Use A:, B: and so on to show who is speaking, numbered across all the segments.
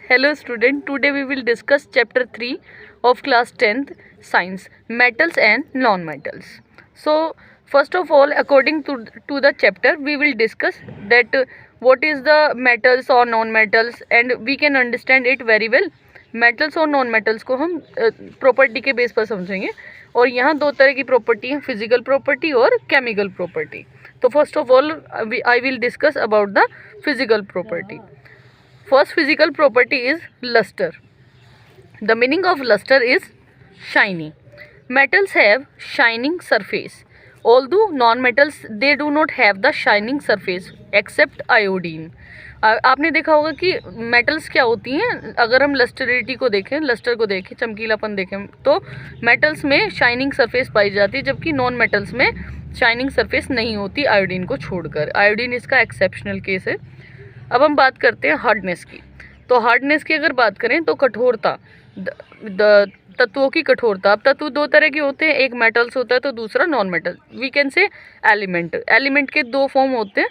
A: Hello student, today we will discuss chapter 3 of class 10th science, metals and non-metals. So first of all, according to the chapter, we will discuss that what is the metals or non-metals, and we can understand it very well. Metals और non metals को हम property के base पर समझेंगे और यहाँ दो तरह की प्रॉपर्टी है, फिजिकल प्रॉपर्टी और केमिकल प्रॉपर्टी. तो first of all I will discuss about the physical property. First physical property is luster. The meaning of luster is shiny. Metals have shining surface. Although non-metals they do not have the shining surface except iodine. आपने देखा होगा कि metals क्या होती हैं. अगर हम लस्टरिटी को देखें, लस्टर को देखें, चमकीलापन देखें, तो मेटल्स में शाइनिंग सरफेस पाई जाती है, जबकि नॉन मेटल्स में शाइनिंग सरफेस नहीं होती आयोडीन को छोड़कर. आयोडीन इसका एक्सेप्शनल केस है. अब हम बात करते हैं हार्डनेस की. तो हार्डनेस की अगर बात करें तो कठोरता, तत्वों की कठोरता. अब तत्व दो तरह के होते हैं, एक मेटल्स होता है तो दूसरा non metal. We can say element. Element के दो फॉर्म होते हैं,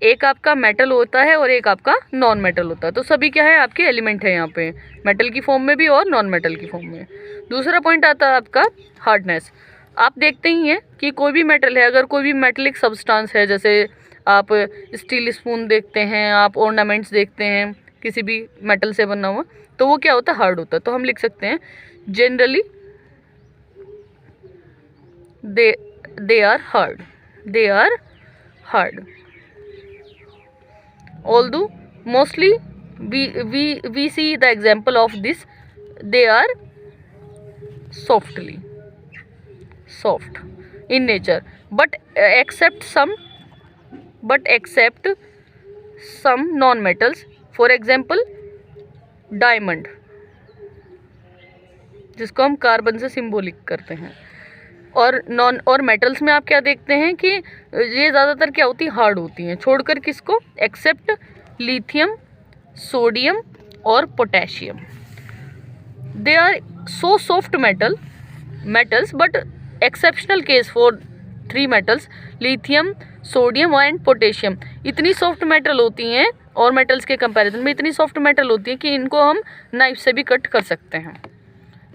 A: एक आपका मेटल होता है और एक आपका नॉन मेटल होता है. तो सभी क्या है, आपके एलिमेंट है यहाँ पे, मेटल की फॉर्म में भी और नॉन मेटल की फॉर्म में. दूसरा पॉइंट आता है आपका हार्डनेस. आप देखते ही हैं कि कोई भी मेटल है, अगर कोई भी मेटलिक सब्सटेंस है, जैसे आप स्टील स्पून देखते हैं, आप ऑर्नामेंट्स देखते हैं किसी भी मेटल से बना हुआ, तो वो क्या होता है, हार्ड होता है. तो हम लिख सकते हैं generally they are hard. They are hard. Although mostly we see the example of this, they are soft in nature, but except some non-metals. For example, diamond, जिसको हम कार्बन से सिंबॉलिक करते हैं. और मेटल्स में आप क्या देखते हैं कि ये ज़्यादातर क्या होती, हार्ड होती हैं, छोड़कर किसको, एक्सेप्ट लिथियम, सोडियम और potassium. They are so soft metals but exceptional case for three metals, lithium, sodium and potassium. इतनी सॉफ्ट मेटल होती हैं और मेटल्स के कंपैरिजन में इतनी सॉफ्ट मेटल होती है कि इनको हम नाइफ से भी कट कर सकते हैं.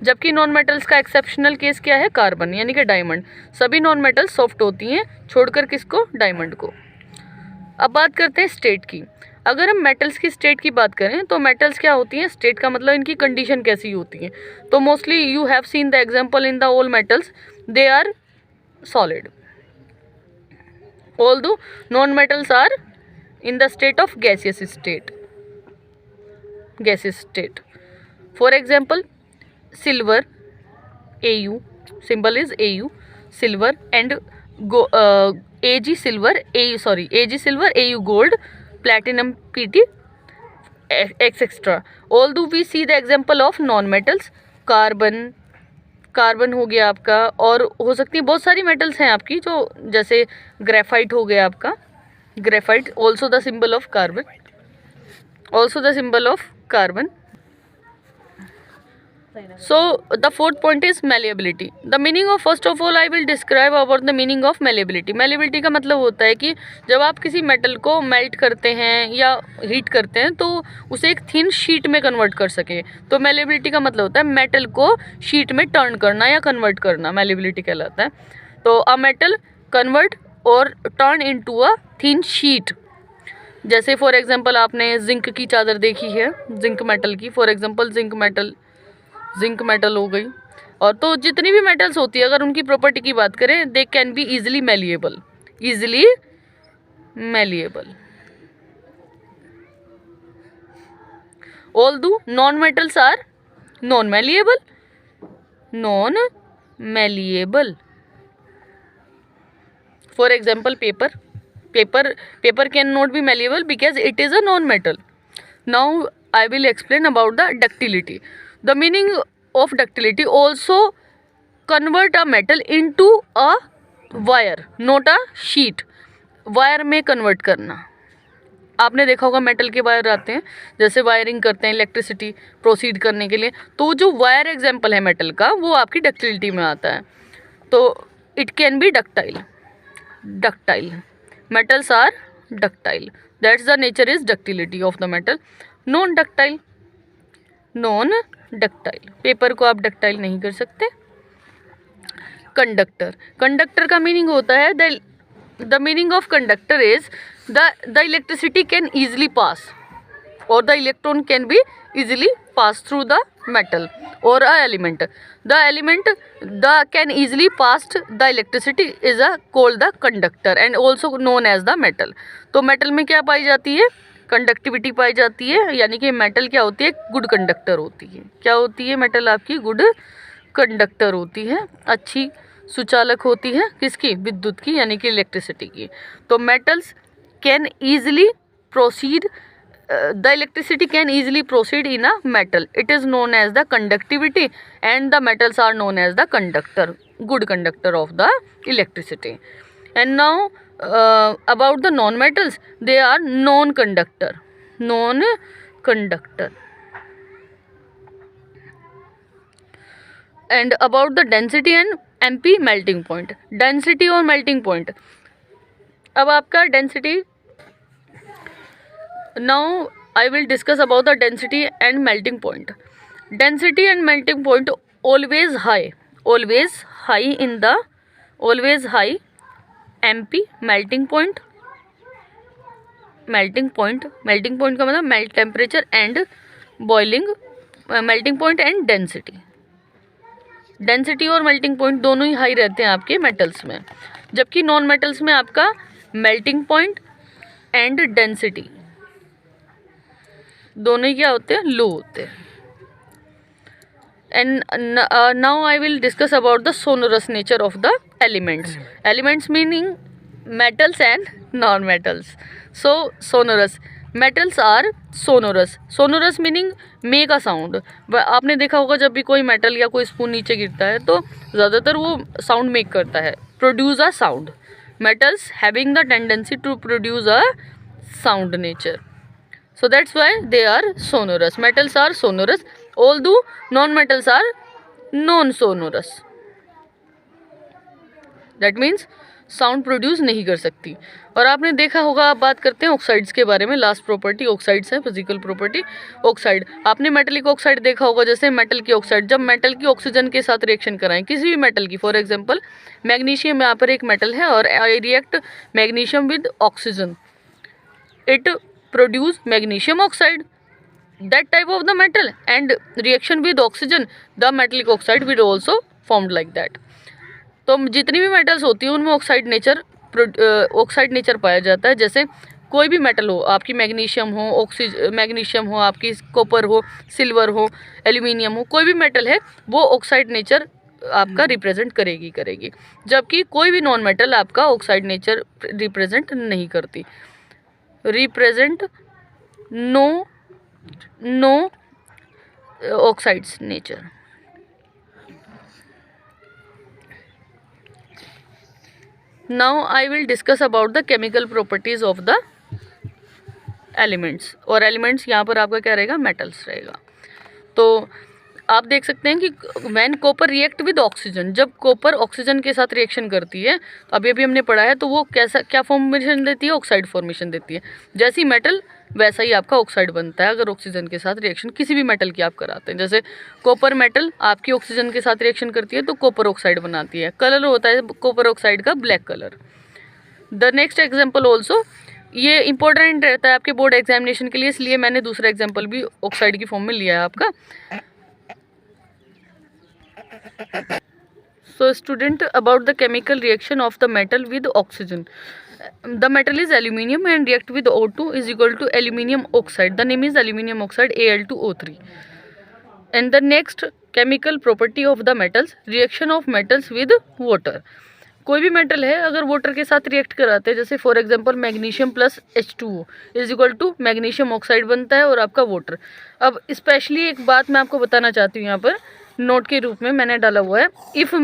A: जबकि नॉन मेटल्स का एक्सेप्शनल केस क्या है, कार्बन यानी कि डायमंड. सभी नॉन मेटल्स सॉफ्ट होती हैं, छोड़कर किसको, डायमंड को. अब बात करते हैं स्टेट की. अगर हम मेटल्स की स्टेट की बात करें तो मेटल्स क्या होती हैं, स्टेट का मतलब इनकी कंडीशन कैसी होती है. तो mostly you have seen the example in the all metals, they are solid. Although non metals are in the state of gaseous state. For example silver, Au, symbol is Au, silver, and Ag silver, Au gold, platinum, Pt, etc. Although we see the example of non-metals, carbon हो गया आपका, और हो सकती है बहुत सारी metals हैं आपकी, जो जैसे ग्रेफाइट हो गया आपका. Graphite also the symbol of carbon. So the fourth point is malleability. The meaning of, first of all I will describe about the meaning of malleability. Malleability का मतलब होता है कि जब आप किसी मेटल को मेल्ट करते हैं या हीट करते हैं तो उसे एक थिन शीट में कन्वर्ट कर सके. तो malleability का मतलब होता है मेटल को शीट में टर्न करना या कन्वर्ट करना, malleability कहलाता है. तो अ मेटल कन्वर्ट और turn into a thin sheet. जैसे फॉर एग्जांपल आपने जिंक की चादर देखी है, जिंक मेटल की, फॉर एग्जांपल जिंक मेटल हो गई. और तो जितनी भी मेटल्स होती है, अगर उनकी प्रॉपर्टी की बात करें, they can be easily malleable. Although non metals are non malleable. For example paper can not be malleable because it is a non metal. Now I will explain about the ductility. The meaning of ductility, also convert a metal into a wire, not a sheet. Wire में convert करना. आपने देखा होगा metal के wire आते हैं, जैसे wiring करते हैं इलेक्ट्रिसिटी प्रोसीड करने के लिए, तो जो वायर एग्जाम्पल है मेटल का, वो आपकी डक्टिलिटी में आता है. तो it can be ductile. metals are ductile. That's the nature is ductility of the metal. Non ductile, non ductile, paper को आप डक्टाइल नहीं कर सकते। कंडक्टर, कंडक्टर का मीनिंग होता है the meaning of conductor is the electricity can easily pass or the electron can be easily passed through the metal or a element. The element can easily passed the electricity is called the conductor and also known as the metal. तो metal में क्या पाई जाती है, conductivity पाई जाती है, यानी कि metal क्या होती है, गुड कंडक्टर होती है। क्या होती है, मेटल आपकी गुड कंडक्टर होती है, अच्छी सुचालक होती है, किसकी, विद्युत की, यानी कि इलेक्ट्रिसिटी की। तो metals can easily proceed, the electricity can easily proceed in a metal. It is known as the conductivity and the metals are known as the conductor, good conductor of the electricity. And now about the non metals, they are non conductor, non conductor. And about the density and MP melting point, density और melting point, अब आपका density, now I will discuss about the density and melting point. Density and melting point always high in the, always high MP melting point का मतलब melt temperature and boiling, melting point and density और melting point दोनों ही high रहते हैं आपके metals में, जबकि non metals में आपका melting point and density दोनों ही क्या होते हैं, लो होते हैं। And now I will discuss about the sonorous nature of the elements. Elements meaning metals and non metals. So sonorous, metals are sonorous, sonorous meaning make a sound. आपने देखा होगा जब भी कोई मेटल या कोई स्पून नीचे गिरता है तो ज़्यादातर वो साउंड मेक करता है, produce a sound. Metals having the tendency to produce a sound nature, so that's why they are sonorous. Metals are sonorous, although non-metals are non-sonorous. That means sound produce नहीं कर सकती। और आपने देखा होगा, आप बात करते हैं ऑक्साइड्स के बारे में, लास्ट प्रॉपर्टी ऑक्साइड्स है, फिजिकल प्रॉपर्टी ऑक्साइड। आपने मेटलिक ऑक्साइड देखा होगा, जैसे मेटल की ऑक्साइड, जब मेटल की ऑक्सीजन के साथ रिएक्शन कराएं किसी भी मेटल की, फॉर एग्जांपल मैग्नीशियम यहाँ पर एक मेटल है और I react magnesium with oxygen, it produce magnesium oxide, that type of the metal, and reaction with oxygen the metallic oxide will also formed like that. तो जितनी भी metals होती हैं उनमें ऑक्साइड नेचर पाया जाता है। जैसे कोई भी मेटल हो, आपकी मैग्नीशियम हो, आपकी कॉपर हो, सिल्वर हो, एल्यूमिनियम हो, कोई भी मेटल है वो ऑक्साइड नेचर आपका रिप्रेजेंट करेगी, जबकि कोई भी नॉन मेटल आपका ऑक्साइड नेचर रिप्रेजेंट नहीं करती, represent no oxides nature. Now I will discuss about the chemical properties of the elements, और elements यहाँ पर आपका क्या रहेगा, metals रहेगा। तो आप देख सकते हैं कि when copper react with oxygen, जब कॉपर ऑक्सीजन के साथ रिएक्शन करती है, तो अभी हमने पढ़ा है, तो वो क्या फॉर्मेशन देती है, ऑक्साइड फॉर्मेशन देती है। जैसी मेटल वैसा ही आपका ऑक्साइड बनता है अगर ऑक्सीजन के साथ रिएक्शन किसी भी मेटल की आप कराते हैं। जैसे कॉपर मेटल आपकी ऑक्सीजन के साथ रिएक्शन करती है तो कॉपर ऑक्साइड बनाती है, कलर होता है कॉपर ऑक्साइड का black colour. The next example also, ये इंपॉर्टेंट रहता है आपके बोर्ड एग्जामिनेशन के लिए, इसलिए मैंने दूसरा एग्जाम्पल भी ऑक्साइड की फॉर्म में लिया है आपका। So student, about the chemical reaction of the metal with oxygen. The metal is aluminium and react with O2 is equal to aluminium oxide. The name is aluminium oxide, Al2O3. And the next chemical property of the metals, reaction of metals with water. कोई भी metal है अगर water के साथ react कराते हैं, जैसे for example magnesium plus H2O is equal to magnesium oxide बनता है और आपका वाटर। अब स्पेशली एक बात मैं आपको बताना चाहती हूँ, यहाँ पर नोट के रूप में मैंने डाला हुआ है, if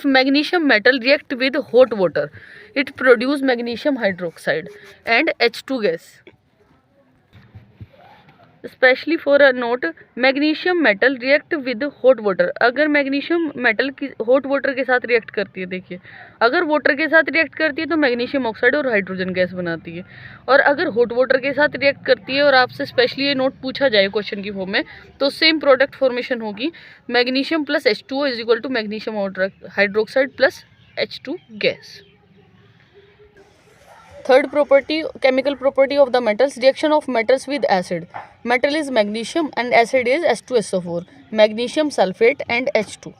A: magnesium metal react with hot water it produce magnesium hydroxide and H2 gas. Specially for a note magnesium metal react with hot water. अगर मैग्नीशियम मेटल की हॉट वाटर के साथ रिएक्ट करती है, देखिए अगर वाटर के साथ रिएक्ट करती है तो मैग्नीशियम ऑक्साइड और हाइड्रोजन गैस बनाती है, और अगर हॉट वाटर के साथ रिएक्ट करती है और आपसे स्पेशली ये नोट पूछा जाए क्वेश्चन की फॉर्म में, तो सेम प्रोडक्ट फॉर्मेशन होगी magnesium plus H2O is equal to magnesium hydroxide plus H2 gas. Third property, chemical property of the metals, reaction of metals with acid. Metal is magnesium and acid is H2SO4, magnesium sulfate and H2.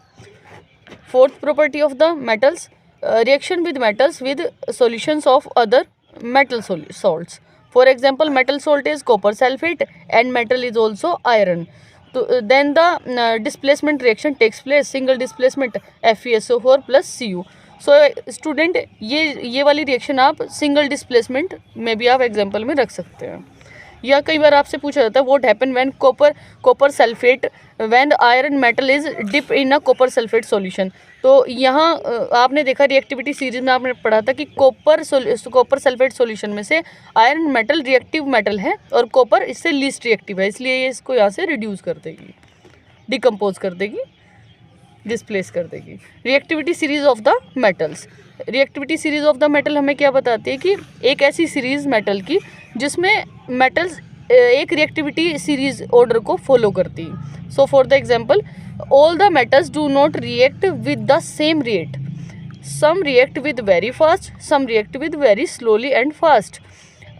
A: Fourth property of the metals, reaction with metals with solutions of other metal salts. For example, metal salt is copper sulfate and metal is also iron. Then the displacement reaction takes place, single displacement FeSO4 plus Cu. So student ये वाली reaction आप single displacement में भी आप example में रख सकते हैं। या कई बार आपसे पूछा जाता है what happen when copper sulphate when iron metal is dip in a copper sulphate solution. तो यहाँ आपने देखा रिएक्टिविटी सीरीज में आपने पढ़ा था कि कॉपर सल्फेट सॉल्यूशन में से आयरन मेटल रिएक्टिव मेटल है और कॉपर इससे लीस्ट रिएक्टिव है, इसलिए ये इसको यहाँ से रिड्यूस कर देगी, डिकम्पोज कर देगी, डिस्प्लेस कर देगी। Reactivity series of the metals, reactivity series of the metal हमें क्या बताती है कि एक ऐसी सीरीज मेटल की जिसमें मेटल्स एक रिएक्टिविटी सीरीज ऑर्डर को फॉलो करती है। So for the example, all the metals do not react with the same rate, some react with very fast, some react with very slowly and fast.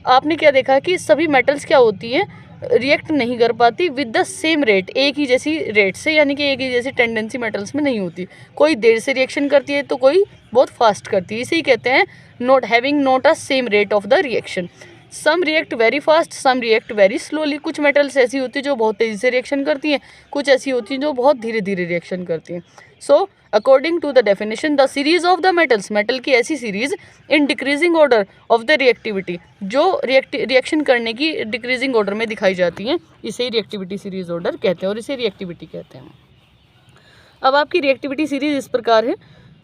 A: आपने क्या देखा कि सभी metals क्या होती हैं, रिएक्ट नहीं कर पाती विद द सेम रेट, एक ही जैसी रेट से, यानी कि एक ही जैसी टेंडेंसी मेटल्स में नहीं होती। कोई देर से रिएक्शन करती है तो कोई बहुत फास्ट करती है, इसे ही कहते हैं not having not a same rate of the reaction. Some react very fast, some react very slowly. कुछ मेटल्स ऐसी होती है जो बहुत तेज़ी से रिएक्शन करती हैं, कुछ ऐसी होती हैं जो बहुत धीरे धीरे रिएक्शन करती हैं। So according to the definition, the series of the metals, metal की ऐसी series in decreasing order of the reactivity, जो रिएक्शन करने की डिक्रीजिंग ऑर्डर में दिखाई जाती हैं, इसे ही रिएक्टिविटी सीरीज ऑर्डर कहते हैं और इसे रिएक्टिविटी कहते हैं। अब आपकी रिएक्टिविटी सीरीज इस प्रकार है।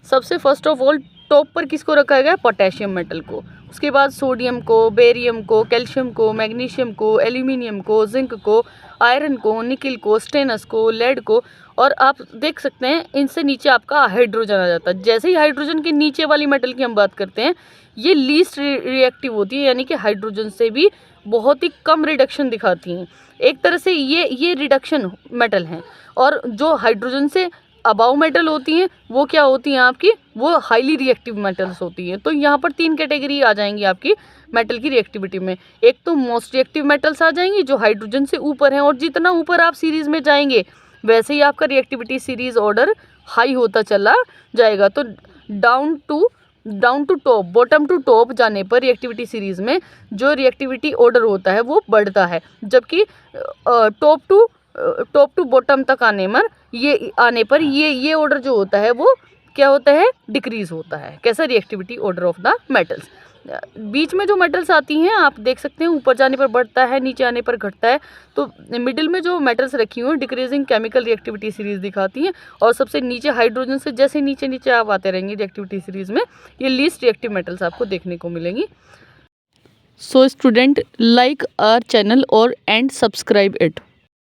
A: सबसे फर्स्ट ऑफ ऑल टॉप पर किसको रखा गया, पोटेशियम मेटल को, उसके बाद सोडियम को, बेरियम को, कैल्शियम को, मैग्नीशियम को, एल्यूमिनियम को, जिंक को, आयरन को, निकिल को, स्टेनस को, लेड को, और आप देख सकते हैं इनसे नीचे आपका हाइड्रोजन आ जाता है। जैसे ही हाइड्रोजन के नीचे वाली मेटल की हम बात करते हैं, ये लीस्ट रिएक्टिव होती है, यानी कि हाइड्रोजन से भी बहुत ही कम रिडक्शन दिखाती हैं। एक तरह से ये रिडक्शन मेटल हैं, और जो हाइड्रोजन से अबाव मेटल होती हैं वो क्या होती हैं आपकी, वो हाईली रिएक्टिव मेटल्स होती हैं। तो यहाँ पर 3 कैटेगरी आ जाएंगी आपकी मेटल की रिएक्टिविटी में। एक तो मोस्ट रिएक्टिव मेटल्स आ जाएंगी जो हाइड्रोजन से ऊपर हैं, और जितना ऊपर आप सीरीज में जाएंगे वैसे ही आपका रिएक्टिविटी सीरीज ऑर्डर हाई होता चला जाएगा। तो down to top, bottom to top जाने पर रिएक्टिविटी सीरीज में जो रिएक्टिविटी ऑर्डर होता है वो बढ़ता है, जबकि टॉप टू बॉटम तक आने पर ये ऑर्डर जो होता है वो क्या होता है, डिक्रीज होता है। कैसा, reactivity order of the metals. बीच में जो मेटल्स आती हैं आप देख सकते हैं, ऊपर जाने पर बढ़ता है, नीचे आने पर घटता है। तो मिडिल में जो मेटल्स रखी हुई हैं डिक्रीजिंग केमिकल रिएक्टिविटी सीरीज दिखाती हैं, और सबसे नीचे हाइड्रोजन से जैसे नीचे आप आते रहेंगे रिएक्टिविटी सीरीज में, ये लीस्ट रिएक्टिव मेटल्स आपको देखने को मिलेंगी। So student, like our channel और एंड सब्सक्राइब इट।